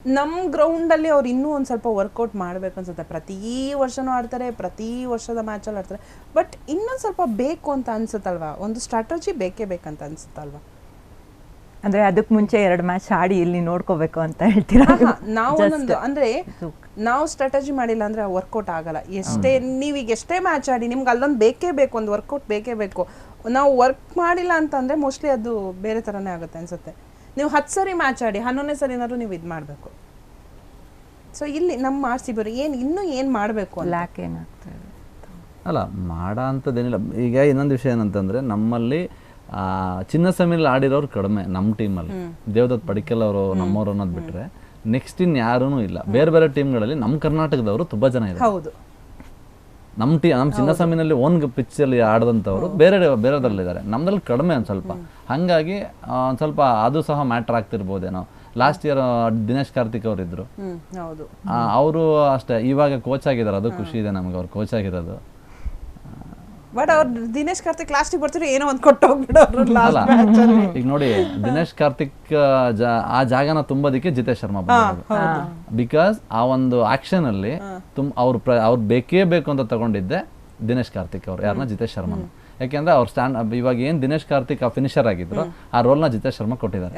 ನಮ್ಮ ಗ್ರೌಂಡಲ್ಲಿ ಅವ್ರು ಇನ್ನೂ ಒಂದು ಸ್ವಲ್ಪ ವರ್ಕೌಟ್ ಮಾಡಬೇಕು ಅನ್ಸುತ್ತೆ. ಪ್ರತಿ ವರ್ಷನೂ ಆಡ್ತಾರೆ, ಪ್ರತಿ ವರ್ಷದ ಮ್ಯಾಚಲ್ಲಿ ಆಡ್ತಾರೆ. ಬಟ್ ಇನ್ನೊಂದು ಸ್ವಲ್ಪ ಬೇಕು ಅಂತ ಅನ್ಸುತ್ತಲ್ವಾ, ಒಂದು ಸ್ಟ್ರಾಟಜಿ ಬೇಕೇ ಬೇಕಂತ ಅನ್ಸುತ್ತಲ್ವಾ? ಅಂದ್ರೆ ಅದಕ್ಕೆ ಮುಂಚೆ 2 ಮ್ಯಾಚ್ ಆಡಿ ಇಲ್ಲಿ ನೋಡ್ಕೋಬೇಕು ಅಂತ ಹೇಳ್ತೀರಾ? ನಾವು ಒಂದೊಂದು ಅಂದ್ರೆ ನಾವು ಸ್ಟ್ರಾಟಜಿ ಮಾಡಿಲ್ಲ ಅಂದ್ರೆ ವರ್ಕೌಟ್ ಆಗಲ್ಲ. ಎಷ್ಟೇ ನೀವೀಗ ಎಷ್ಟೇ ಮ್ಯಾಚ್ ಆಡಿ ನಿಮ್ಗೆ ಅಲ್ಲೊಂದು ಬೇಕೇ ಬೇಕು, ಒಂದು ವರ್ಕೌಟ್ ಬೇಕೇ ಬೇಕು. ನಾವು ವರ್ಕ್ ಮಾಡಿಲ್ಲ ಅಂತಂದ್ರೆ ಮೋಸ್ಟ್ಲಿ ಅದು ಬೇರೆ ಥರನೇ ಆಗುತ್ತೆ ಅನ್ಸುತ್ತೆ. ನೀವು 10 ಸರಿ ಮ್ಯಾಚ್ ಆಡಿ 11ನೇ ಸರಿನಾದ್ರು ನೀವು ಇದು ಮಾಡಬೇಕು. ಸೊ ಇಲ್ಲಿ ನಮ್ಮ RCB ಇನ್ನೂ ಏನು ಮಾಡಬೇಕು ಲ್ಯಾಕ್ ಏನಾಗ್ತದೆ ಅಲ್ಲ ಮಾಡೋ ಅಂಥದ್ದೇನಿಲ್ಲ. ಈಗ ಇನ್ನೊಂದು ವಿಷಯ ಏನಂತಂದರೆ ನಮ್ಮಲ್ಲಿ ಚಿನ್ನಸ್ವಾಮಿಲಿ ಆಡಿರೋರು ಕಡಿಮೆ ನಮ್ಮ ಟೀಮಲ್ಲಿ. ದೇವದತ್ ಪಡಿಕಲ್ ಅವರು ನಮ್ಮವ್ರು ಅನ್ನೋದು ಬಿಟ್ಟರೆ ನೆಕ್ಸ್ಟ್ ಇನ್ನು ಯಾರೂ ಇಲ್ಲ. ಬೇರೆ ಬೇರೆ ಟೀಮ್ಗಳಲ್ಲಿ ನಮ್ಮ ಕರ್ನಾಟಕದವರು ತುಂಬ ಜನ ಇದ್ದಾರೆ. ಹೌದು, ನಮ್ಮ ಚಿನ್ನಸ್ವಾಮಿನಲ್ಲಿ ಓನ್ ಪಿಚ್ಚಲ್ಲಿ ಆಡಿದಂಥವ್ರು ಬೇರೆದಲ್ಲಿದ್ದಾರೆ. ನಮ್ಮದ್ರಲ್ಲಿ ಕಡಿಮೆ ಒಂದು ಸ್ವಲ್ಪ. ಹಾಗಾಗಿ ಒಂದು ಸ್ವಲ್ಪ ಅದು ಸಹ ಮ್ಯಾಟ್ರ್ ಆಗ್ತಿರ್ಬೋದೇನೋ. ಲಾಸ್ಟ್ ಇಯರ್ ದಿನೇಶ್ ಕಾರ್ತಿಕ್ ಅವರು ಇದ್ರು, ಅವರು ಅಷ್ಟೇ ಇವಾಗ ಕೋಚ್ ಆಗಿದ್ದಾರೆ. ಅದು ಖುಷಿ ಇದೆ ನಮ್ಗೆ ಅವ್ರು ಕೋಚ್ ಆಗಿರೋದು. ಬಟ್ ಅವ್ರು ದಿನೇಶ್ ಕಾರ್ತಿಕ್ ಲಾಸ್ಟಿಗೆ ಬರ್ತಾರೆ ಏನೋ ಒಂದು ಕೊಟ್ಟು ಹೋಗ್ಬಿಡೋರು. ಈಗ ನೋಡಿ, ದಿನೇಶ್ ಕಾರ್ತಿಕ್ ಆ ಜಾಗನ ತುಂಬೋದಕ್ಕೆ ಜಿತೇಶ್ ಶರ್ಮಾ ಬಂದಿರೋದು. ಬಿಕಾಸ್ ಆ ಒಂದು ಆಕ್ಷನ್ ಅಲ್ಲಿ ಅವ್ರು ಬೇಕೇ ಬೇಕು ಅಂತ ತಗೊಂಡಿದ್ದೆ ದಿನೇಶ್ ಕಾರ್ತಿಕ್ ಅವ್ರು, ಯಾರನ್ನ ಜಿತೇಶ್ ಶರ್ಮನ. ಯಾಕೆಂದ್ರೆ ಅವ್ರು ಇವಾಗ ಏನ್ ದಿನೇಶ್ ಕಾರ್ತಿಕ್ ಆ ಫಿನಿಷರ್ ಆಗಿದ್ರು, ಆ ರೋಲ್ನ ಜಿತೇಶ್ ಶರ್ಮಾ ಕೊಟ್ಟಿದ್ದಾರೆ.